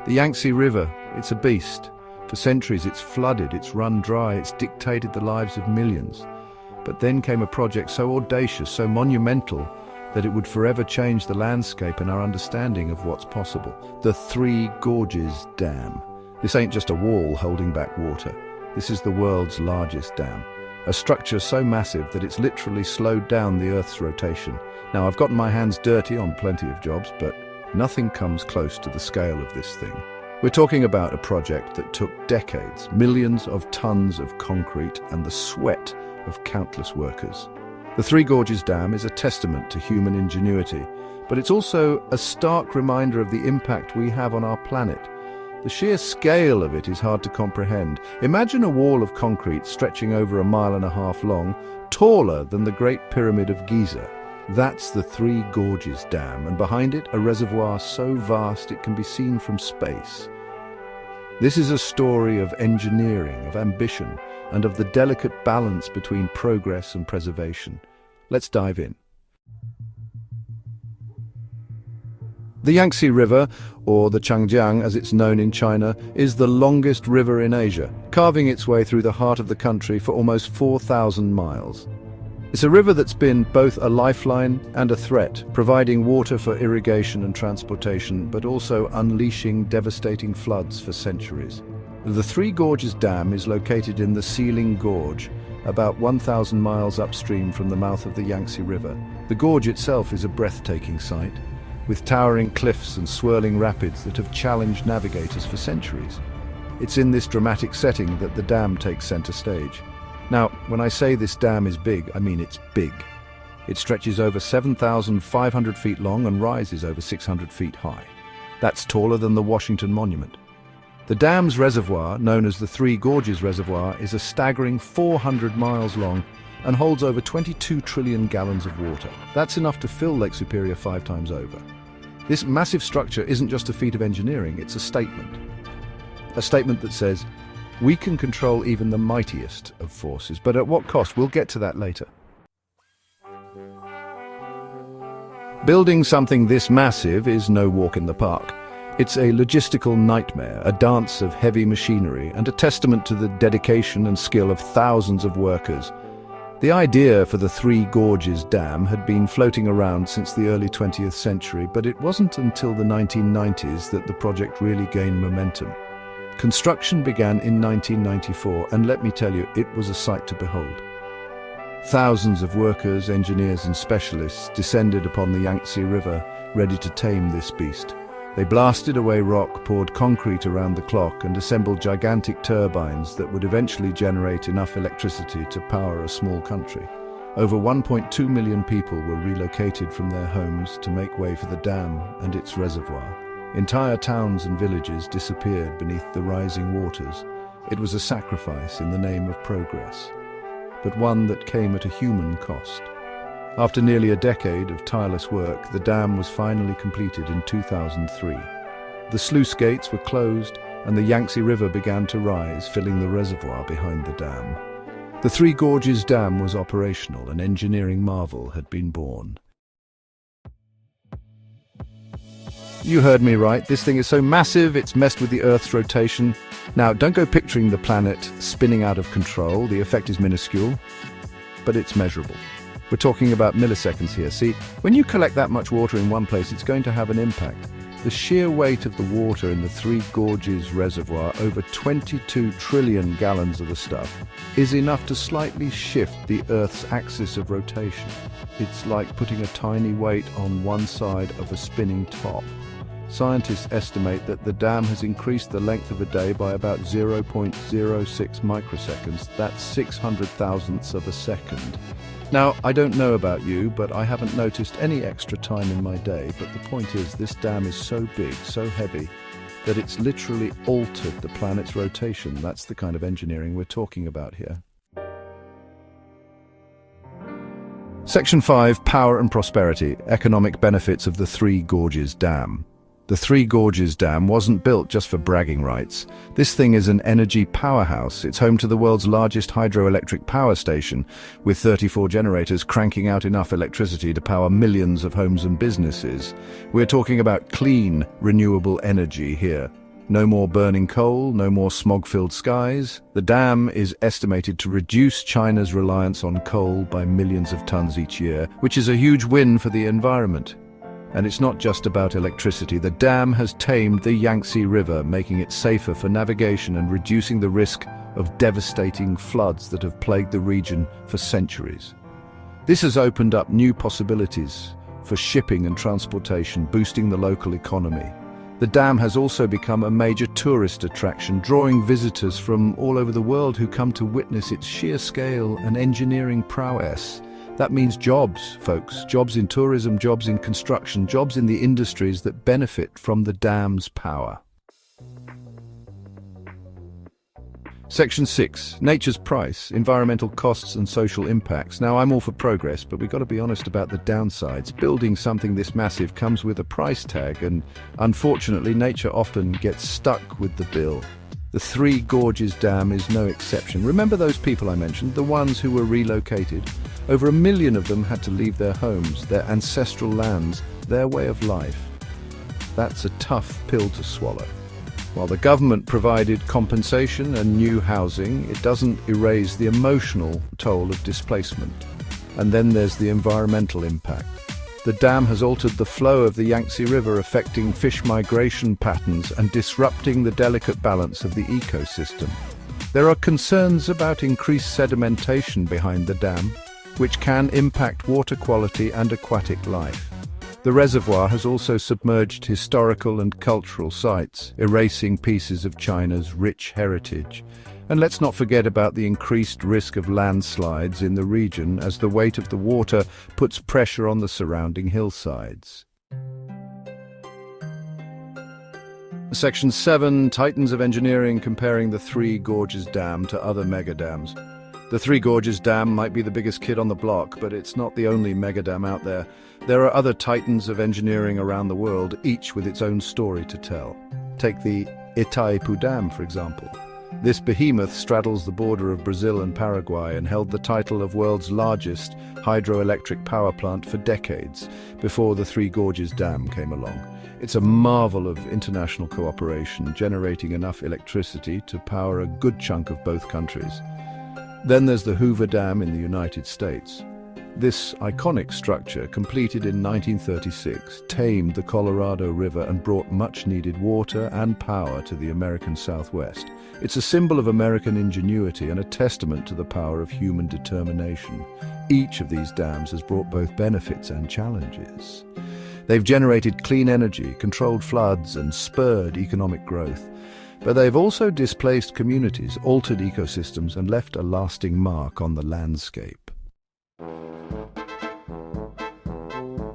The Yangtze River, it's a beast. For centuries it's flooded, it's run dry, it's dictated the lives of millions. But then came a project so audacious, so monumental, that it would forever change the landscape and our understanding of what's possible. The Three Gorges Dam. This ain't just a wall holding back water. This is the world's largest dam. A structure so massive that it's literally slowed down the Earth's rotation. Now, I've gotten my hands dirty on plenty of jobs, but nothing comes close to the scale of this thing. We're talking about a project that took decades, millions of tons of concrete, and the sweat of countless workers. The Three Gorges Dam is a testament to human ingenuity, but it's also a stark reminder of the impact we have on our planet. The sheer scale of it is hard to comprehend. Imagine a wall of concrete stretching over 1.5 miles long, taller than the Great Pyramid of Giza. That's the Three Gorges Dam, and behind it a reservoir so vast it can be seen from space. This is a story of engineering, of ambition, and of the delicate balance between progress and preservation. Let's dive in. The Yangtze River, or the Changjiang as it's known in China, is the longest river in Asia, carving its way through the heart of the country for almost 4,000 miles. It's a river that's been both a lifeline and a threat, providing water for irrigation and transportation, but also unleashing devastating floods for centuries. The Three Gorges Dam is located in the Sealing Gorge, about 1,000 miles upstream from the mouth of the Yangtze River. The gorge itself is a breathtaking sight, with towering cliffs and swirling rapids that have challenged navigators for centuries. It's in this dramatic setting that the dam takes center stage. Now, when I say this dam is big, I mean it's big. It stretches over 7,500 feet long and rises over 600 feet high. That's taller than the Washington Monument. The dam's reservoir, known as the Three Gorges Reservoir, is a staggering 400 miles long and holds over 22 trillion gallons of water. That's enough to fill Lake Superior 5 times over. This massive structure isn't just a feat of engineering, it's a statement. A statement that says, we can control even the mightiest of forces, but at what cost? We'll get to that later. Building something this massive is no walk in the park. It's a logistical nightmare, a dance of heavy machinery, and a testament to the dedication and skill of thousands of workers. The idea for the Three Gorges Dam had been floating around since the early 20th century, but it wasn't until the 1990s that the project really gained momentum. Construction began in 1994, and let me tell you, it was a sight to behold. Thousands of workers, engineers and specialists descended upon the Yangtze River, ready to tame this beast. They blasted away rock, poured concrete around the clock, and assembled gigantic turbines that would eventually generate enough electricity to power a small country. Over 1.2 million people were relocated from their homes to make way for the dam and its reservoir. Entire towns and villages disappeared beneath the rising waters. It was a sacrifice in the name of progress, but one that came at a human cost. After nearly a decade of tireless work, the dam was finally completed in 2003. The sluice gates were closed and the Yangtze River began to rise, filling the reservoir behind the dam. The Three Gorges Dam was operational, an engineering marvel had been born. You heard me right, this thing is so massive it's messed with the Earth's rotation. Now, don't go picturing the planet spinning out of control, the effect is minuscule, but it's measurable. We're talking about milliseconds here. See, when you collect that much water in one place, it's going to have an impact. The sheer weight of the water in the Three Gorges Reservoir, over 22 trillion gallons of the stuff, is enough to slightly shift the Earth's axis of rotation. It's like putting a tiny weight on one side of a spinning top. Scientists estimate that the dam has increased the length of a day by about 0.06 microseconds. That's 600 thousandths of a second. Now, I don't know about you, but I haven't noticed any extra time in my day. But the point is, this dam is so big, so heavy, that it's literally altered the planet's rotation. That's the kind of engineering we're talking about here. Section 5, Power and Prosperity, Economic Benefits of the Three Gorges Dam. The Three Gorges Dam wasn't built just for bragging rights. This thing is an energy powerhouse. It's home to the world's largest hydroelectric power station, with 34 generators cranking out enough electricity to power millions of homes and businesses. We're talking about clean, renewable energy here. No more burning coal, no more smog-filled skies. The dam is estimated to reduce China's reliance on coal by millions of tons each year, which is a huge win for the environment. And it's not just about electricity. The dam has tamed the Yangtze River, making it safer for navigation and reducing the risk of devastating floods that have plagued the region for centuries. This has opened up new possibilities for shipping and transportation, boosting the local economy. The dam has also become a major tourist attraction, drawing visitors from all over the world who come to witness its sheer scale and engineering prowess. That means jobs, folks. Jobs in tourism, jobs in construction, jobs in the industries that benefit from the dam's power. Section 6. Nature's price, environmental costs and social impacts. Now, I'm all for progress, but we've got to be honest about the downsides. Building something this massive comes with a price tag, and unfortunately, nature often gets stuck with the bill. The Three Gorges Dam is no exception. Remember those people I mentioned, the ones who were relocated? Over 1 million of them had to leave their homes, their ancestral lands, their way of life. That's a tough pill to swallow. While the government provided compensation and new housing, it doesn't erase the emotional toll of displacement. And then there's the environmental impact. The dam has altered the flow of the Yangtze River, affecting fish migration patterns and disrupting the delicate balance of the ecosystem. There are concerns about increased sedimentation behind the dam, which can impact water quality and aquatic life. The reservoir has also submerged historical and cultural sites, erasing pieces of China's rich heritage. And let's not forget about the increased risk of landslides in the region as the weight of the water puts pressure on the surrounding hillsides. Section 7. Titans of engineering comparing the Three Gorges Dam to other megadams. The Three Gorges Dam might be the biggest kid on the block, but it's not the only megadam out there. There are other titans of engineering around the world, each with its own story to tell. Take the Itaipu Dam, for example. This behemoth straddles the border of Brazil and Paraguay and held the title of world's largest hydroelectric power plant for decades before the Three Gorges Dam came along. It's a marvel of international cooperation, generating enough electricity to power a good chunk of both countries. Then there's the Hoover Dam in the United States. This iconic structure, completed in 1936, tamed the Colorado River and brought much-needed water and power to the American Southwest. It's a symbol of American ingenuity and a testament to the power of human determination. Each of these dams has brought both benefits and challenges. They've generated clean energy, controlled floods, and spurred economic growth. But they've also displaced communities, altered ecosystems, and left a lasting mark on the landscape.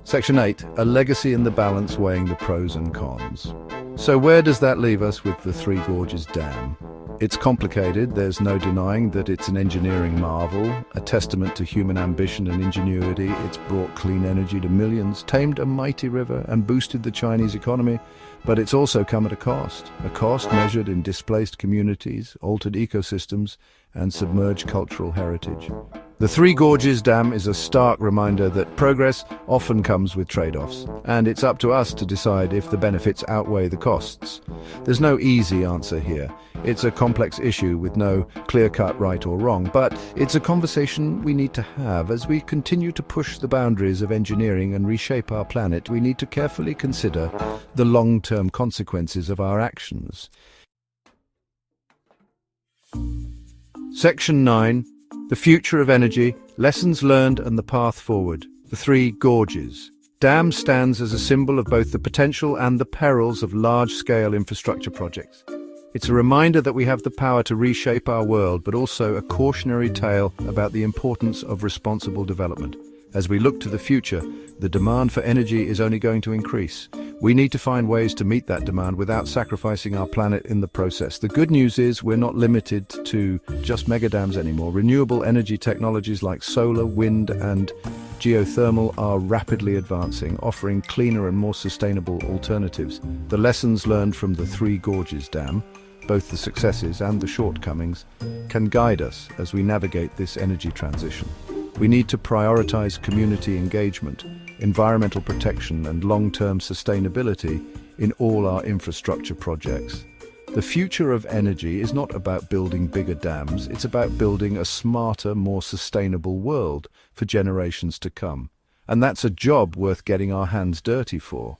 Section 8. A legacy in the balance, weighing the pros and cons. So where does that leave us with the Three Gorges Dam? It's complicated. There's no denying that it's an engineering marvel, a testament to human ambition and ingenuity. It's brought clean energy to millions, tamed a mighty river, and boosted the Chinese economy. But it's also come at a cost measured in displaced communities, altered ecosystems, and submerged cultural heritage. The Three Gorges Dam is a stark reminder that progress often comes with trade-offs, and it's up to us to decide if the benefits outweigh the costs. There's no easy answer here. It's a complex issue with no clear-cut right or wrong, but it's a conversation we need to have. As we continue to push the boundaries of engineering and reshape our planet, we need to carefully consider the long-term consequences of our actions. Section 9. The future of energy, lessons learned and the path forward. The Three Gorges Dam stands as a symbol of both the potential and the perils of large-scale infrastructure projects. It's a reminder that we have the power to reshape our world, but also a cautionary tale about the importance of responsible development. As we look to the future, the demand for energy is only going to increase. We need to find ways to meet that demand without sacrificing our planet in the process. The good news is we're not limited to just megadams anymore. Renewable energy technologies like solar, wind, and geothermal are rapidly advancing, offering cleaner and more sustainable alternatives. The lessons learned from the Three Gorges Dam, both the successes and the shortcomings, can guide us as we navigate this energy transition. We need to prioritize community engagement, environmental protection, and long-term sustainability in all our infrastructure projects. The future of energy is not about building bigger dams, it's about building a smarter, more sustainable world for generations to come. And that's a job worth getting our hands dirty for.